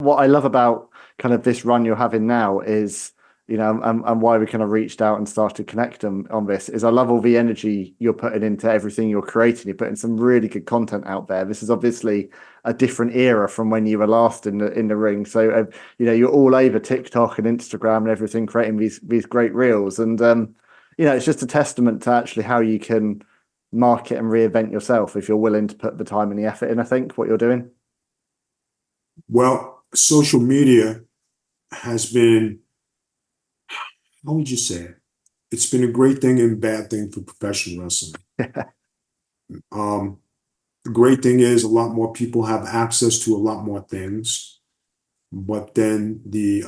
what I love about kind of this run you're having now is, and why we kind of reached out and started connecting on this is I love all the energy you're putting into everything you're creating. You're putting some really good content out there. This is obviously a different era from when you were last in the ring. So, you're all over TikTok and Instagram and everything, creating these great reels. And, it's just a testament to actually how you can market and reinvent yourself if you're willing to put the time and the effort in, I think, what you're doing. Well, social media has been, how would you say it? It's been a great thing and bad thing for professional wrestling. The great thing is a lot more people have access to a lot more things, but then the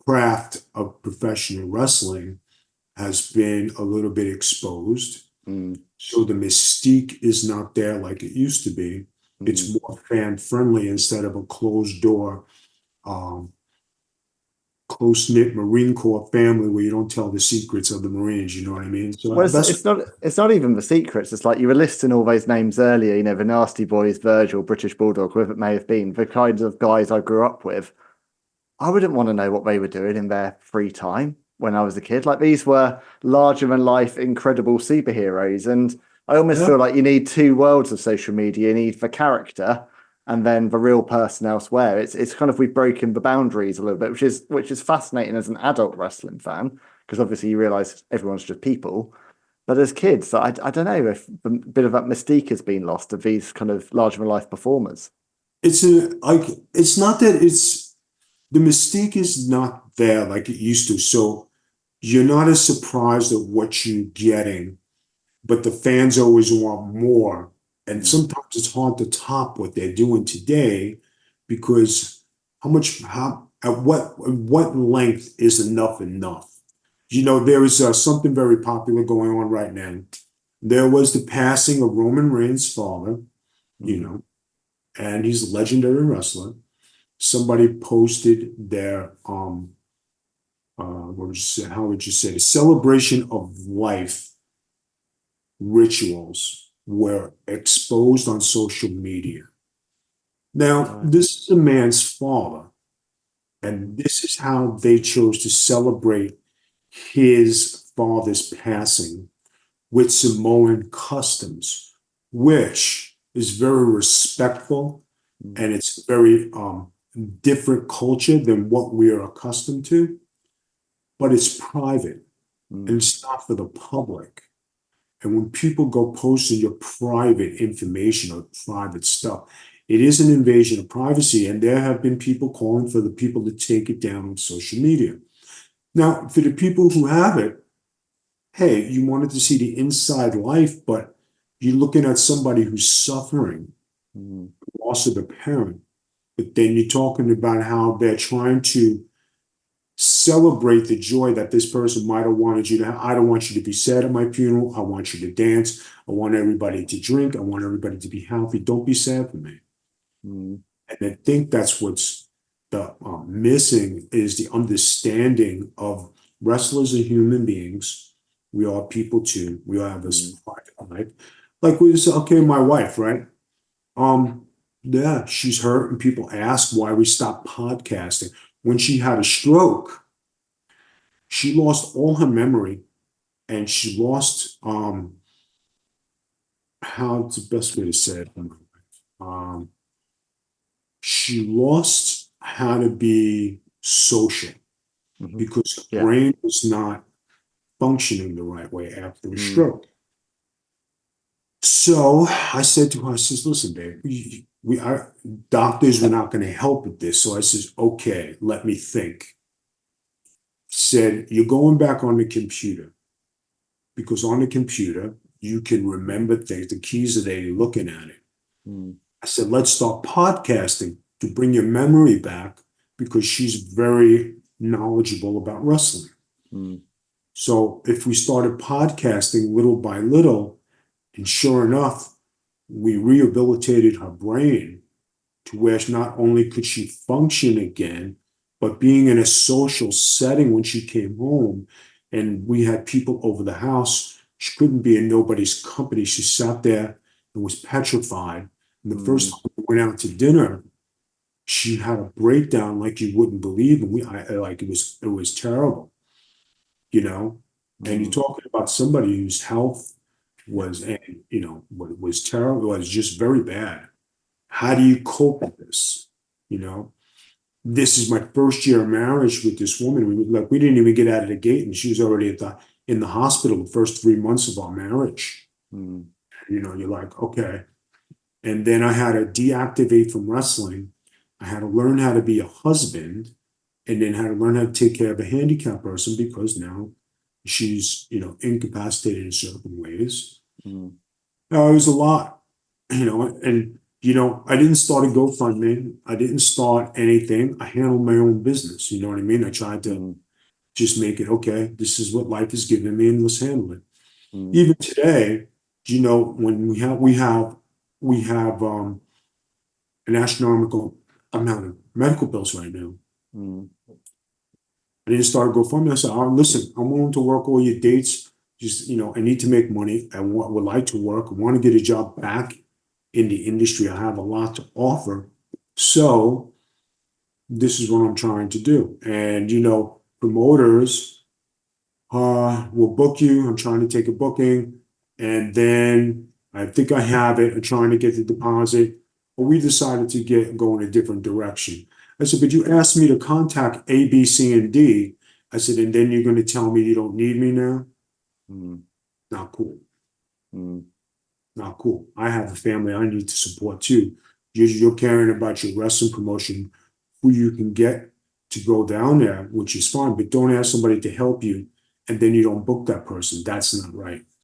craft of professional wrestling has been a little bit exposed. So the mystique is not there like it used to be. It's more fan friendly instead of a closed door, close knit Marine Corps family where you don't tell the secrets of the Marines. You know what I mean? So well, it's not even the secrets. It's like you were listing all those names earlier. The Nasty Boys, Virgil, British Bulldog, whoever it may have been, the kinds of guys I grew up with. I wouldn't want to know what they were doing in their free time when I was a kid. Like these were larger than life, incredible superheroes. And I almost feel like you need two worlds of social media. You need the character and then the real person elsewhere. It's kind of we've broken the boundaries a little bit, which is fascinating as an adult wrestling fan, because obviously you realize everyone's just people. But as kids, I don't know if a bit of that mystique has been lost of these kind of larger than life performers. It's not that the mystique is not there like it used to. So you're not as surprised at what you're getting, but the fans always want more. And sometimes it's hard to top what they're doing today because at what length is enough? There is something very popular going on right now. There was the passing of Roman Reigns' father, and he's a legendary wrestler. Somebody posted their how would you say, the celebration of life rituals were exposed on social media. Now, this is a man's father, and this is how they chose to celebrate his father's passing with Samoan customs, which is very respectful, and it's very different culture than what we are accustomed to, but it's private and it's not for the public. And when people go posting your private information or private stuff, it is an invasion of privacy. And there have been people calling for the people to take it down on social media. Now, for the people who have it, hey, you wanted to see the inside life, but you're looking at somebody who's suffering loss of a parent. But then you're talking about how they're trying to celebrate the joy that this person might have wanted you to have. I don't want you to be sad at my funeral. I want you to dance. I want everybody to drink. I want everybody to be healthy. Don't be sad for me. And I think that's what's missing is the understanding of wrestlers are human beings. We are people too. We all have this private life. Like we say, okay, my wife, right? Yeah, she's hurt, and people ask why we stopped podcasting. When she had a stroke, she lost all her memory, and she lost how's the best way to say it? She lost how to be social because her brain was not functioning the right way after the stroke. So I said to her, I says, listen, babe, we are doctors, we're not going to help with this. So I says, okay, let me think. Said, you're going back on the computer because on the computer, you can remember things. The keys are there, you're looking at it. I said, let's start podcasting to bring your memory back because she's very knowledgeable about wrestling. So if we started podcasting little by little, and sure enough, we rehabilitated her brain to where not only could she function again, but being in a social setting when she came home and we had people over the house, she couldn't be in nobody's company. She sat there and was petrified. And the first time we went out to dinner, She had a breakdown like you wouldn't believe, and like it was terrible, you know. And you're talking about somebody whose health was, and was terrible, was just very bad. How do you cope with this? You know, this is my first year of marriage with this woman. We didn't even get out of the gate, and she was already in the hospital the first 3 months of our marriage. You're like, okay. And then I had to deactivate from wrestling. I had to learn how to be a husband, and then had to learn how to take care of a handicapped person because now she's, incapacitated in certain ways. It was a lot, and I didn't start a GoFundMe. I didn't start anything. I handled my own business. You know what I mean? I tried to just make it okay. This is what life has given me, and let's handle it. Even today, when we have an astronomical amount of medical bills right now. I didn't start a GoFundMe. I said, listen, I'm willing to work all your dates. Just, I need to make money. I would like to work. I want to get a job back in the industry. I have a lot to offer. So this is what I'm trying to do. And, promoters will book you. I'm trying to take a booking. And then I think I have it. I'm trying to get the deposit. But we decided to go in a different direction. I said, but you asked me to contact A, B, C, and D. I said, and then you're going to tell me you don't need me now? Not cool. Not cool. I have a family I need to support too. You're caring about your wrestling promotion, who you can get to go down there, which is fine, but don't ask somebody to help you and then you don't book that person. That's not right.